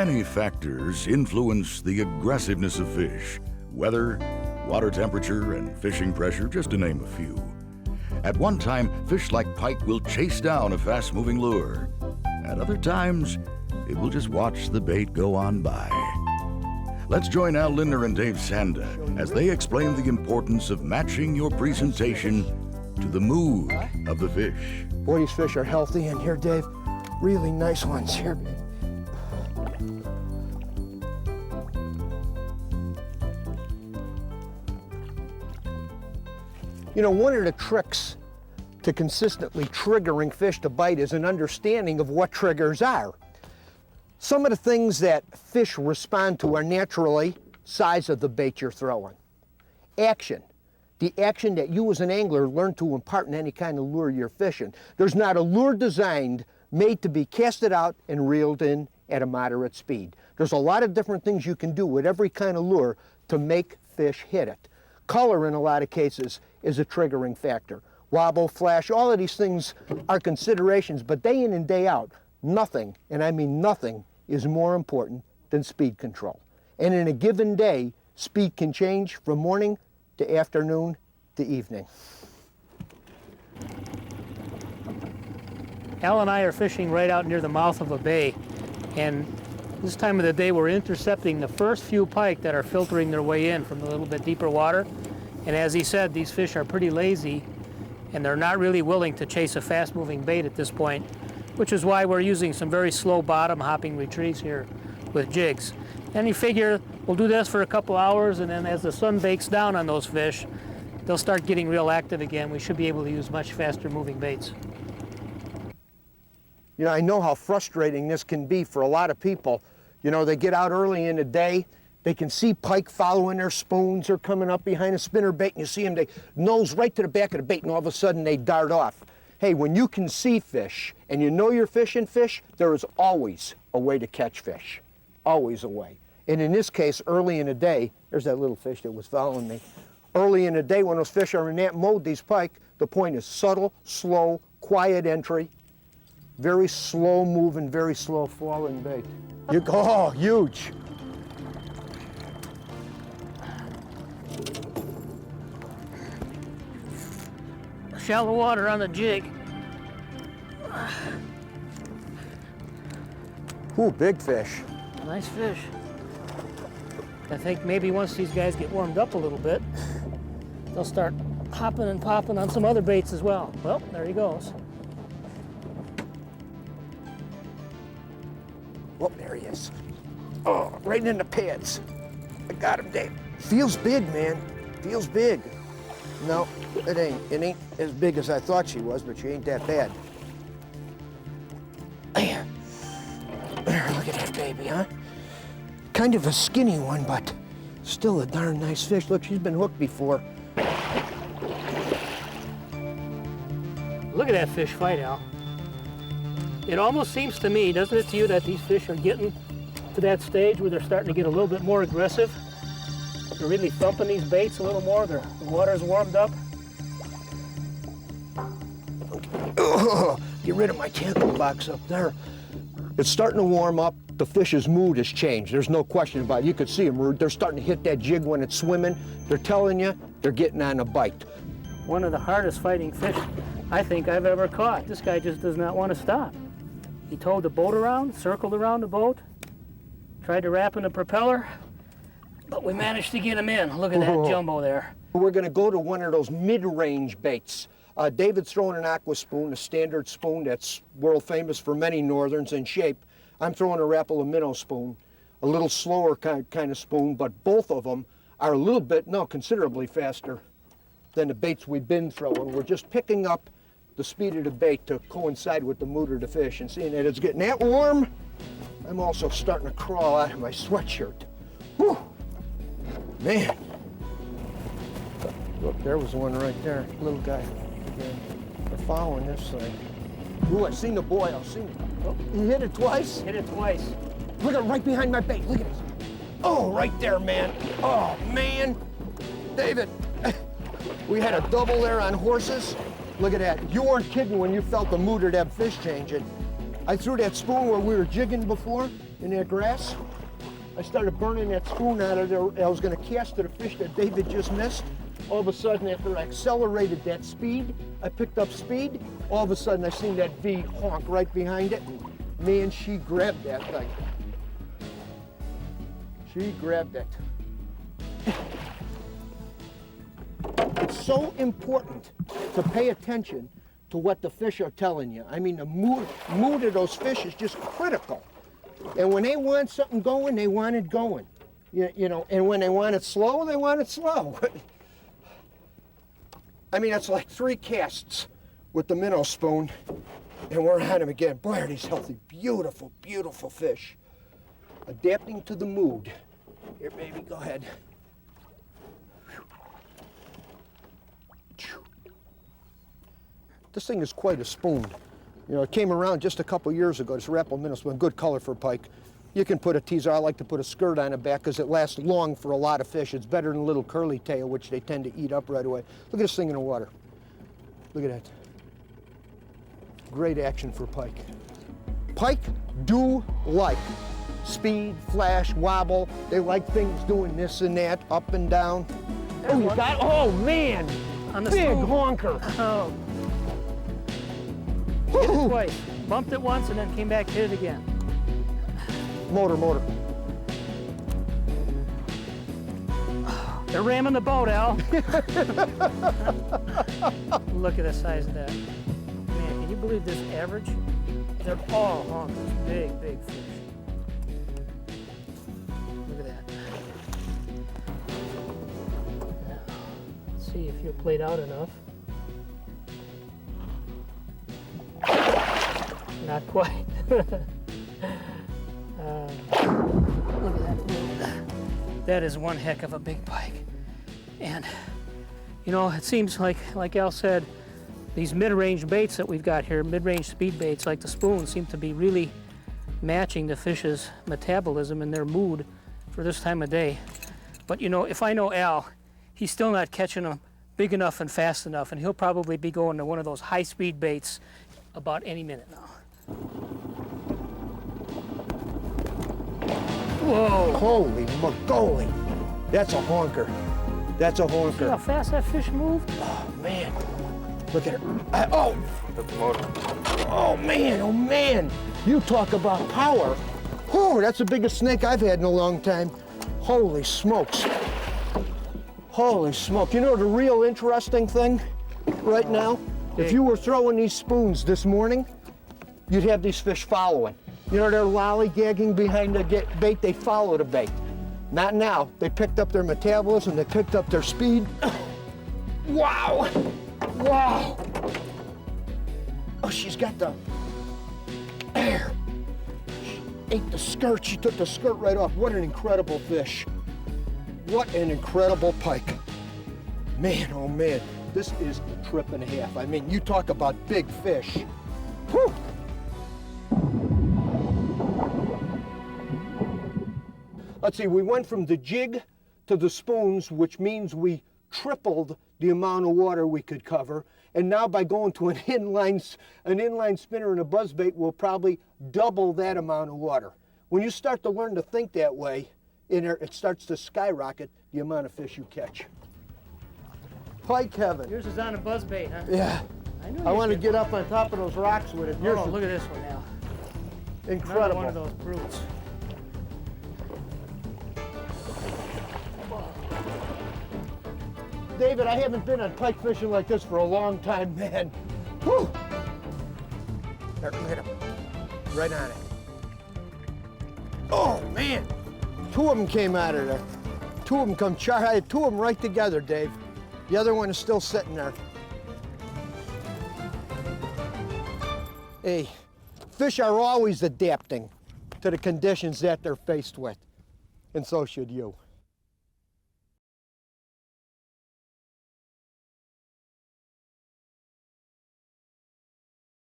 Many factors influence the aggressiveness of fish. Weather, water temperature, and fishing pressure, just to name a few. At one time, fish like pike will chase down a fast-moving lure. At other times, it will just watch the bait go on by. Let's join now Lindner and Dave Csanda as they explain the importance of matching your presentation to the mood of the fish. Boy, these fish are healthy in here, Dave. Really nice ones here. You know, one of the tricks to consistently triggering fish to bite is an understanding of what triggers are. Some of the things that fish respond to are naturally size of the bait you're throwing. Action. The action that you as an angler learn to impart in any kind of lure you're fishing. There's not a lure designed, made to be casted out and reeled in at a moderate speed. There's a lot of different things you can do with every kind of lure to make fish hit it. Color, in a lot of cases, is a triggering factor. Wobble, flash, all of these things are considerations, but day in and day out, nothing, and I mean nothing, is more important than speed control. And in a given day, speed can change from morning to afternoon to evening. Al and I are fishing right out near the mouth of a bay, and this time of the day we're intercepting the first few pike that are filtering their way in from a little bit deeper water. And as he said, these fish are pretty lazy and they're not really willing to chase a fast-moving bait at this point, which is why we're using some very slow bottom hopping retrieves here with jigs. And you figure we'll do this for a couple hours, and then as the sun bakes down on those fish, they'll start getting real active again. We should be able to use much faster moving baits. You know, I know how frustrating this can be for a lot of people. You know, they get out early in the day, they can see pike following their spoons or coming up behind a spinner bait, and you see them, they nose right to the back of the bait, and all of a sudden they dart off. Hey, when you can see fish and you know you're fishing fish, there is always a way to catch fish. Always a way. And in this case, early in the day, there's that little fish that was following me. Early in the day, when those fish are in that mode, these pike, the point is subtle, slow, quiet entry, very slow moving, very slow falling bait. Oh, huge. Shallow water on the jig. Ooh, big fish. Nice fish. I think maybe once these guys get warmed up a little bit, they'll start hopping and popping on some other baits as well. Well, there he goes. Oh, there he is. Oh, right in the pads. I got him, Dave. Feels big, man. Feels big. No, it ain't. It ain't as big as I thought she was, but she ain't that bad. There. There, look at that baby, huh? Kind of a skinny one, but still a darn nice fish. Look, she's been hooked before. Look at that fish fight, Al. It almost seems to me, doesn't it to you, that these fish are getting to that stage where they're starting to get a little bit more aggressive? They're really thumping these baits a little more. The water's warmed up. Oh, get rid of my tackle box up there. It's starting to warm up. The fish's mood has changed. There's no question about it. You could see them. They're starting to hit that jig when it's swimming. They're telling you they're getting on a bite. One of the hardest fighting fish I think I've ever caught. This guy just does not want to stop. He towed the boat around, circled around the boat, tried to wrap in the propeller, but we managed to get him in. Look at that jumbo there. We're going to go to one of those mid-range baits. David's throwing an aqua spoon, a standard spoon that's world famous for many northerns in shape. I'm throwing a Rapala minnow spoon, a little slower kind of spoon, but both of them are a little bit, no, considerably faster than the baits we've been throwing. We're just picking up the speed of the bait to coincide with the mood of the fish, and seeing that it's getting that warm, I'm also starting to crawl out of my sweatshirt. Whew. Man. Look, there was one right there, little guy. They're following this thing. Ooh, I seen the boy, I've seen it. Oh, he hit it twice? Hit it twice. Look at it right behind my bait, look at it. Oh, right there, man. Oh, man. David, we had a double there on horses. Look at that. You weren't kidding when you felt the mood of that fish changing. I threw that spoon where we were jigging before. in that grass. I started burning that spoon out of there. I was going to cast at a fish that David just missed. All of a sudden, after I accelerated that speed, I picked up speed. All of a sudden, I seen that V honk right behind it. Man, she grabbed that thing. She grabbed it. It's so important to pay attention to what the fish are telling you. I mean, the mood of those fish is just critical. And when they want something going, they want it going. You know, and when they want it slow, they want it slow. I mean, it's like 3 casts with the minnow spoon, and we're on them again. Boy, are these healthy, beautiful, beautiful fish. Adapting to the mood. Here, baby, go ahead. This thing is quite a spoon. You know, it came around just a couple years ago. This Rapple minnow spoon, good color for pike. You can put a teaser. I like to put a skirt on the back because it lasts long for a lot of fish. It's better than a little curly tail, which they tend to eat up right away. Look at this thing in the water. Look at that. Great action for pike. Pike do like speed, flash, wobble. They like things doing this and that, up and down. Oh, you got, oh man, On the big spoon. honker. Oh. Hit it twice. Bumped it once and then came back, hit it again. Motor. They're ramming the boat, Al. Look at the size of that. Man, can you believe this average? They're all honkers, big, big fish. Look at that. Now, let's see if you're played out enough. Not quite. Look at that. That is one heck of a big pike. And, you know, it seems like Al said, these mid-range baits that we've got here, mid-range speed baits like the spoon, seem to be really matching the fish's metabolism and their mood for this time of day. But, you know, if I know Al, he's still not catching them big enough and fast enough, and he'll probably be going to one of those high-speed baits about any minute now. Whoa! Holy moly. That's a honker. That's a honker. See how fast that fish moved? Oh, man. Look at her. Oh, man. You talk about power. Oh, that's the biggest snake I've had in a long time. Holy smokes. Holy smoke. You know the real interesting thing right now? If you were throwing these spoons this morning, you'd have these fish following. You know, they're lollygagging behind the bait, they follow the bait. Not now. They picked up their metabolism, they picked up their speed. Wow! Wow! Oh, she's got the air. She ate the skirt, she took the skirt right off. What an incredible fish. What an incredible pike. Man, oh man, this is a trip and a half. I mean, you talk about big fish. Whew! Let's see, we went from the jig to the spoons, which means we tripled the amount of water we could cover. And now by going to an inline spinner and a buzzbait, we'll probably double that amount of water. When you start to learn to think that way, it starts to skyrocket the amount of fish you catch. Pike heaven. Yours is on a buzzbait, huh? Yeah. I want to get up on top of those rocks with it. Oh, look at this one now. Incredible. Another one of those brutes. David, I haven't been on pike fishing like this for a long time, man. Whew. There, look at him. Right on it. Oh, man. 2 of them came out of there. 2 of them come I had 2 of them right together, Dave. The other one is still sitting there. Hey, fish are always adapting to the conditions that they're faced with, and so should you.